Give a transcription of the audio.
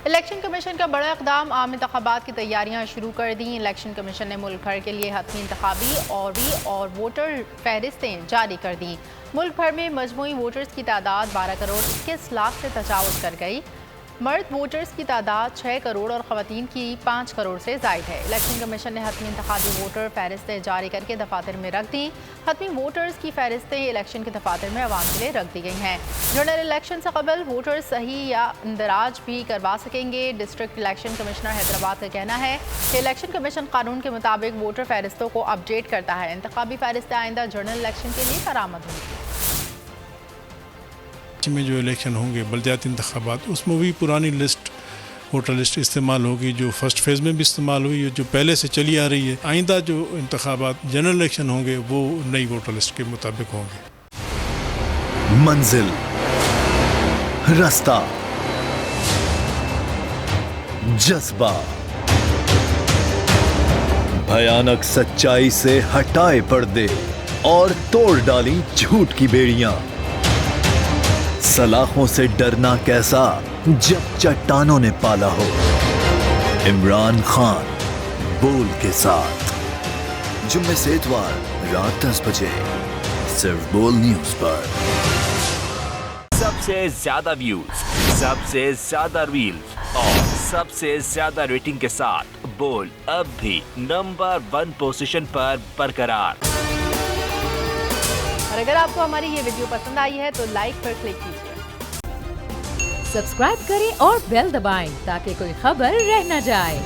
Election commission का बड़ा इक़दाम, आम इंतखाबात की तैयारियां शुरू कर दी। इलेक्शन कमीशन ने मुल्क भर के लिए हतमी इंतखाबी और वोटर फहरिस्तें जारी कर दी। मुल्क भर में मजमूई वोटर्स की तादाद 12 करोड़ 21 लाख से तजावुज़ कर गई। मर्द वोटर्स की तादाद 6 करोड़ और ख़वातीन की 5 करोड़ से ज़ायद है। इलेक्शन कमीशन ने हतमी इंतखाबी वोटर फहरिस्तें जारी करके दफातर में रख दी। हतमी वोटर्स की फहरिस्तें इलेक्शन के दफातर में आवाम के लिए रख दी गई हैं। जनरल इलेक्शन से कबल वोटर सही या इंदराज भी करवा सकेंगे। डिस्ट्रिक्ट इलेक्शन कमिश्नर हैदराबाद का कहना है कि इलेक्शन कमीशन कानून के मुताबिक वोटर फहरिस्तों को अपडेट करता है। इंतखाबी फहरिस्तें आइंदा जनरल इलेक्शन के लिए करामद होंगी। में जो इलेक्शन होंगे बल्दियाती इंतखाबात, उसमें भी पुरानी लिस्ट वोटर लिस्ट इस्तेमाल होगी जो फर्स्ट फेज़ में भी इस्तेमाल हुई है, जो पहले से चली आ रही है। आइंदा जो इंतखाबात जनरल इलेक्शन होंगे वो नई वोटर लिस्ट के मुताबिक होंगे। मंजिल, रास्ता, जज्बा, भयानक सच्चाई से हटाए पर्दे और तोड़ डाली झूठ की बेड़ियां। सलाखों से डरना कैसा जब चट्टानों ने पाला हो। इमरान खान बोल के साथ जुम्मे से इतवार रात 10 बजे सिर्फ बोल न्यूज पर। सबसे ज्यादा व्यूज, सबसे ज्यादा रील्स और सबसे ज्यादा रेटिंग के साथ बोल अब भी नंबर 1 पोजीशन पर बरकरार। और अगर आपको हमारी ये वीडियो पसंद आई है तो लाइक पर क्लिक कीजिए, सब्सक्राइब करें और बेल दबाएं ताकि कोई खबर रह न जाए।